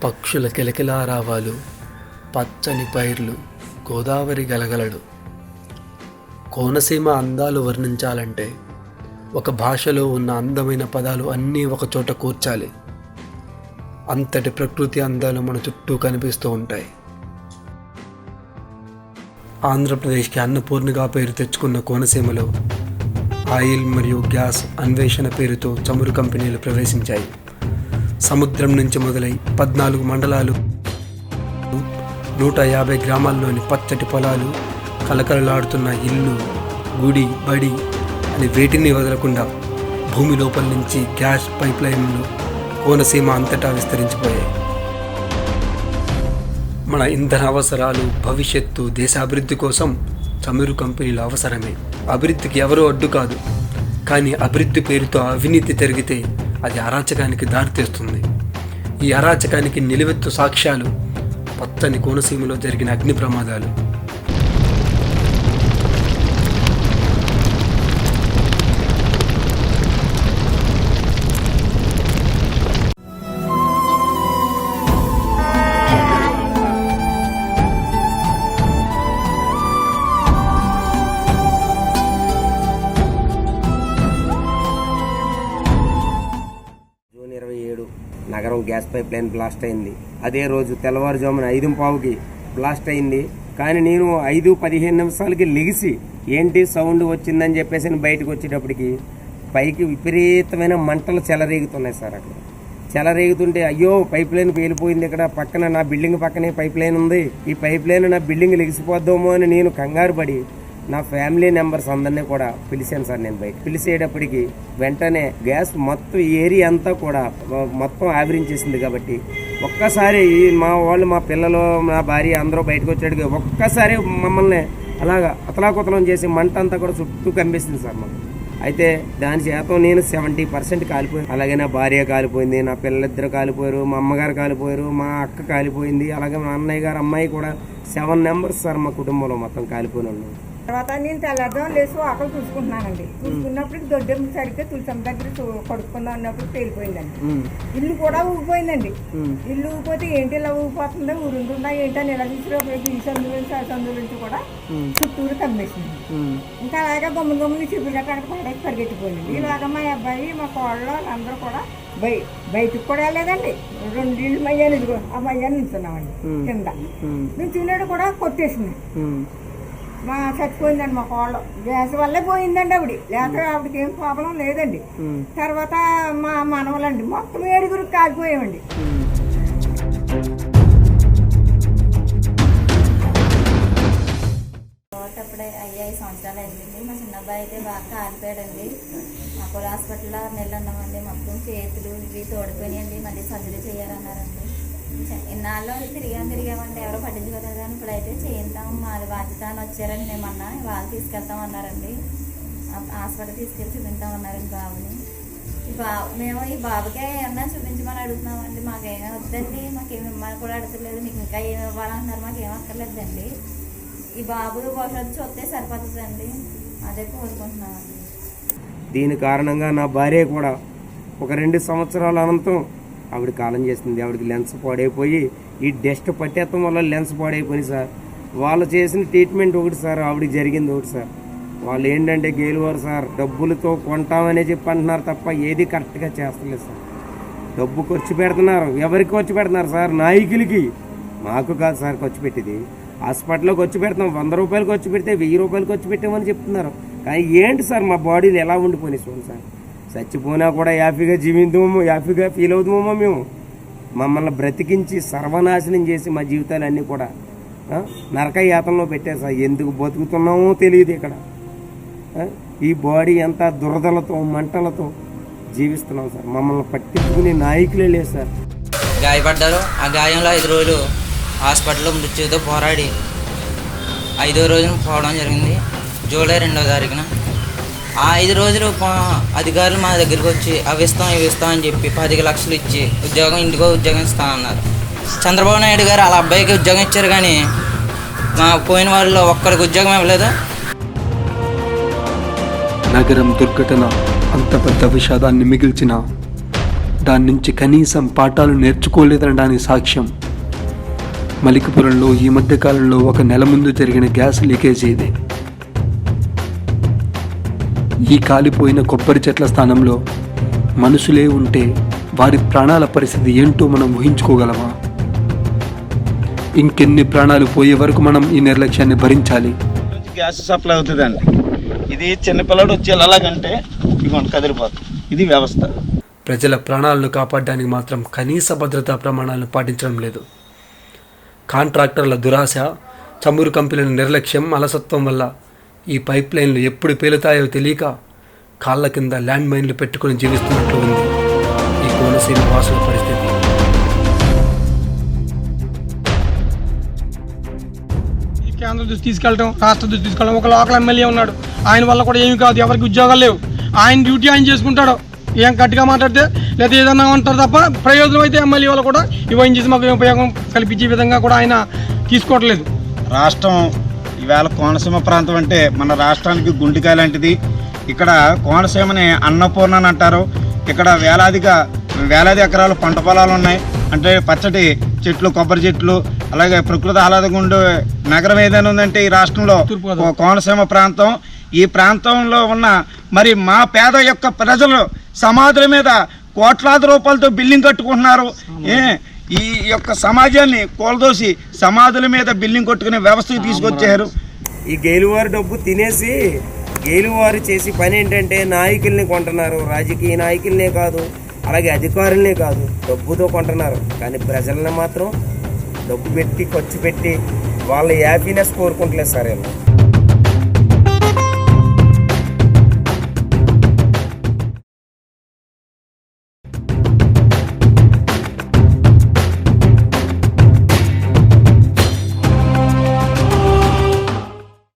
పక్షుల కిలకిలారావాలు, పచ్చని పైర్లు, గోదావరి గలగలలు. కోనసీమ అందాలు వర్ణించాలంటే ఒక భాషలో ఉన్న అందమైన పదాలు అన్నీ ఒకచోట కూర్చాలి. అంతటి ప్రకృతి అందాలు మన చుట్టూ కనిపిస్తూ ఉంటాయి. ఆంధ్రప్రదేశ్కి అన్నపూర్ణగా పేరు తెచ్చుకున్న కోనసీమలో ఆయిల్ మరియు గ్యాస్ అన్వేషణ పేరుతో చమురు కంపెనీలు ప్రవేశించాయి. సముద్రం నుంచి మొదలై 14 మండలాలు, 150 గ్రామాల్లోని పచ్చటి పొలాలు, కలకలలాడుతున్న ఇల్లు, గుడి, బడి అని వేటిని వదలకుండా భూమి లోపల నుంచి గ్యాస్ పైప్ లైన్లు కోనసీమ అంతటా విస్తరించిపోయాయి. మన ఇంధన అవసరాలు, భవిష్యత్తు, దేశాభివృద్ధి కోసం చమురు కంపెనీలు అవసరమే. అభివృద్ధికి ఎవరూ అడ్డు కాదు. కానీ అభివృద్ధి పేరుతో అవినీతి జరిగితే అది అరాచకానికి దారితీస్తుంది. ఈ అరాచకానికి నిలువెత్తు సాక్ష్యాలు పచ్చని కోనసీమలో జరిగిన అగ్ని ప్రమాదాలు. నగరం గ్యాస్ పైప్ లైన్ బ్లాస్ట్ అయింది. అదే రోజు తెల్లవారుజామున 5:15కి బ్లాస్ట్ అయింది. కానీ నేను 5:15 నిమిషాలకి లెగిసి ఏంటి సౌండ్ వచ్చిందని చెప్పేసి బయటకు వచ్చేటప్పటికి పైకి విపరీతమైన మంటలు చెలరేగుతున్నాయి సార్. అక్కడ చెలరేగుతుంటే అయ్యో పైప్ లైన్ పేలిపోయింది, ఇక్కడ పక్కన నా బిల్డింగ్ పక్కనే పైప్ లైన్ ఉంది, ఈ పైప్ లైన్ నా బిల్డింగ్ లెగిసిపోద్దామో అని నేను కంగారు పడి నా ఫ్యామిలీ మెంబర్స్ అందరినీ కూడా పిలిచాను సార్. నేను బయట పిలిచేటప్పటికి వెంటనే గ్యాస్ మొత్తం ఏరియా అంతా కూడా మొత్తం ఆవిరించేసింది. కాబట్టి ఒక్కసారి మా వాళ్ళు, మా పిల్లలు, నా భార్య అందరూ బయటకు వచ్చాడు. ఒక్కసారి మమ్మల్ని అలాగా అతలాకుతలం చేసి మంట అంతా కూడా చుట్టూ కమ్మేసింది సార్ మాకు. అయితే దాని శాతం నేను 70% కాలిపోయాను. అలాగే నా భార్య కాలిపోయింది, నా పిల్లలిద్దరు కాలిపోయారు, మా అమ్మగారు కాలిపోయారు, మా అక్క కాలిపోయింది, అలాగే మా అన్నయ్య గారు అమ్మాయి కూడా 7 మెంబర్స్ సార్ మా కుటుంబంలో మొత్తం కాలిపోయిన వాళ్ళు. తర్వాత నేను తెల్లారుదాం లేసి ఆకలి చూసుకుంటున్నానండి. చూసుకున్నప్పుడు దొడ్డం సరిగ్గా తులసమ్మ దగ్గర కొడుకుందాం అన్నప్పుడు పేలిపోయిందండి. ఇల్లు కూడా ఊగిపోయిందండి. ఇల్లు ఊగిపోతే ఏంటి ఇలా ఊగిపోతుందో, ఊరుంటున్నా ఏంటని ఇలా తీసుకున్నప్పుడు ఈ సందు నుంచి ఆ సందు నుంచి కూడా చుట్టూరు కమ్మేసింది. ఇంకా అలాగే గమ్ముని చిప్పులు కట్టడానికి పడేసి పరిగెట్టిపోయింది. ఇలాగ మా అబ్బాయి, మా కోళ్ళు అందరూ కూడా బయటకు కూడా వెళ్ళలేదండి. 2 ఇళ్ళు మయ్యాలు, ఇదిగో ఆ మయ్యాలు నిల్చున్నామండి కింద. నిల్చున్నాడు కూడా కొట్టేసింది. మా చచ్చిపోయిందండి మా కోళ్ళు. గ్యాస్ వల్లే పోయిందండి ఆవిడ, లేకపోతే ఆవిడకి ఏం ప్రాబ్లం లేదండి. తర్వాత మా మనవలండి మొత్తం 7 కాలిపోయామండి. అప్పుడే 5 సంవత్సరాలు అయిందండి. మా చిన్న అబ్బాయి అయితే బాగా కాలిపోయాడండి. అపోలో హాస్పిటల్లో నెలలు ఉన్నామండి. మొత్తం చేతులు ఇవి తోడిపోయినాయండి. మళ్ళీ సర్జరీ చేయాలన్నారండి. ఇన్నాళ్ళు తిరిగామండి, ఎవరో పట్టించుకోలేదు. కానీ ఇప్పుడైతే చేయిద్దాం, మాది బాధ్యత అని వచ్చారండి. మేమన్నా వాళ్ళు తీసుకెళ్తామన్నారండి. హాస్పిటల్ తీసుకెళ్ళి చూపించామన్నారండి బాబుని. మేము ఈ బాబుకే ఏమన్నా చూపించమని అడుగుతున్నామండి. మాకేమీ వద్దండి, మాకేమి ఇమ్మని కూడా అడగలేదు. మీకు ఇంకా ఏమి ఇవ్వాలంటున్నారు, మాకేం అక్కర్లేదండి. ఈ బాబు భవిష్యత్తు చూస్తే సరిపోతుందండి, అదే కోరుకుంటున్నామండి. దీని కారణంగా నా భార్య కూడా ఒక 2 సంవత్సరాల అనంతరం ఆవిడ కాలం చేస్తుంది. ఆవిడకి లెన్స్ పాడైపోయి ఈ డస్ట్ పట్టేయటం వల్ల లెన్స్ పాడైపోయింది సార్. వాళ్ళు చేసిన ట్రీట్మెంట్ ఒకటి సార్, ఆవిడకి జరిగింది ఒకటి సార్. వాళ్ళు ఏంటంటే గేలువారు సార్, డబ్బులతో కొంటామనే చెప్పి అంటున్నారు తప్ప ఏది కరెక్ట్గా చేస్తలేదు సార్. డబ్బు ఖర్చు పెడుతున్నారు. ఎవరికి ఖర్చు పెడుతున్నారు సార్? నాయకులకి. మాకు కాదు సార్ ఖర్చు పెట్టేది. హాస్పిటల్లో ఖర్చు పెడతాం, 100 రూపాయలు ఖర్చు పెడితే 1000 రూపాయలు ఖర్చు పెట్టామని చెప్తున్నారు. కానీ ఏంటి సార్ మా బాడీలు ఎలా ఉండిపోయినాయి చూడండి సార్. చచ్చిపోయినా కూడా హ్యాపీగా జీవిద్దామో, హ్యాపీగా ఫీల్ అవుతామో మేము. మమ్మల్ని బ్రతికించి సర్వనాశనం చేసి మా జీవితాలన్నీ కూడా నరక యాతనలో పెట్టారు సార్. ఎందుకు బతుకుతున్నామో తెలియదు ఇక్కడ. ఈ బాడీ ఎంత దురదలతో, మంటలతో జీవిస్తున్నాం సార్. మమ్మల్ని పట్టించుకునే నాయకులే లేదు సార్. గాయపడ్డారు. ఆ గాయంలో 5 రోజులు హాస్పిటల్లో మృత్యుతో పోరాడి 5వ రోజున పోవడం జరిగింది, జూలై 2వ తారీఖున. ఆ 5 రోజులు అధికారులు మా దగ్గరికి వచ్చి అవి ఇస్తాం అని చెప్పి 10 లక్షలు ఇచ్చి ఇంటికో ఉద్యోగం ఇస్తామన్నారు. చంద్రబాబు నాయుడు గారు వాళ్ళ అబ్బాయికి ఉద్యోగం ఇచ్చారు, కానీ మా పోయిన వాళ్ళలో ఒక్కడికి ఉద్యోగం ఇవ్వలేదు. నగరం దుర్ఘటన అంత పెద్ద విషాదాన్ని మిగిల్చిన దాని నుంచి కనీసం పాఠాలు నేర్చుకోలేదనడానికి సాక్ష్యం మలికిపురంలో ఈ మధ్యకాలంలో 1 నెల ముందు జరిగిన గ్యాస్ లీకేజీ ఇది. ఈ కాలిపోయిన కొబ్బరి చెట్ల స్థానంలో మనుషులే ఉంటే వారి ప్రాణాల పరిస్థితి ఏంటో మనం ఊహించుకోగలమా? ఇంకెన్ని ప్రాణాలు పోయే వరకు మనం ఈ నిర్లక్ష్యాన్ని భరించాలి? గ్యాస్ సప్లై అవుతుందండి. ఇది చిన్నపిల్లడు వచ్చి ఎలాగంటే ఇదిగోండి కదిలిపోతుంది. ఇది వ్యవస్థ. ప్రజల ప్రాణాలను కాపాడడానికి మాత్రం కనీస భద్రతా ప్రమాణాలను పాటించడం లేదు. కాంట్రాక్టర్ల దురాశ, చమురు కంపెనీల నిర్లక్ష్యం, అలసత్వం వల్ల ఈ పైప్ లైన్లు ఎప్పుడు పేలుతాయో తెలియక కాళ్ళ కింద ల్యాండ్ మైన్లు పెట్టుకుని జీవిస్తున్నట్లు ఉంది ఈ కోనసీమ వాసుల పరిస్థితి. కేంద్ర దృష్టి తీసుకెళ్ళడం, రాష్ట్ర దృష్టి తీసుకెళ్ళడం. ఒక లోకల్ ఎమ్మెల్యే ఉన్నాడు, ఆయన వల్ల కూడా ఏమీ కాదు, ఎవరికి ఉద్యోగాలు లేవు. ఆయన డ్యూటీ ఆయన చేసుకుంటాడు, ఏం గట్టిగా మాట్లాడితే లేదా ఏదన్నా అంటారు తప్ప ప్రయోజనం అయితే ఎమ్మెల్యే వాళ్ళు కూడా ఇవన్నీ చేసి మాకు ఉపయోగం కల్పించే విధంగా కూడా ఆయన తీసుకోవట్లేదు. రాష్ట్రం ఈవేళ కోనసీమ ప్రాంతం అంటే మన రాష్ట్రానికి గుండెకాయ లాంటిది. ఇక్కడ కోనసీమని అన్నపూర్ణ అని అంటారు. ఇక్కడ వేలాది ఎకరాలు పంట పొలాలు ఉన్నాయి. అంటే పచ్చటి చెట్లు, కొబ్బరి చెట్లు, అలాగే ప్రకృతి ఆహ్లాదంగా ఉండే నగరం ఏదైనా ఉందంటే ఈ రాష్ట్రంలో కోనసీమ ప్రాంతం. ఈ ప్రాంతంలో ఉన్న మరి మా పేద యొక్క ప్రజలు సమాధుల మీద కోట్లాది రూపాయలతో బిల్డింగ్ కట్టుకుంటున్నారు. ఈ యొక్క సమాజాన్ని కూలదోసి సమాధుల మీద బిల్డింగ్ కట్టుకునే వ్యవస్థకు తీసుకొచ్చారు. ఈ గేలువారి డబ్బు తినేసి గేలువారు చేసి పని ఏంటంటే నాయకుల్ని కొంటున్నారు. రాజకీయ నాయకులనే కాదు, అలాగే అధికారులనే కాదు, డబ్బుతో కొంటున్నారు. కానీ ప్రజలను మాత్రం డబ్బు పెట్టి ఖర్చు పెట్టి వాళ్ళ హ్యాపీనెస్ కోరుకుంటలేదు సార్.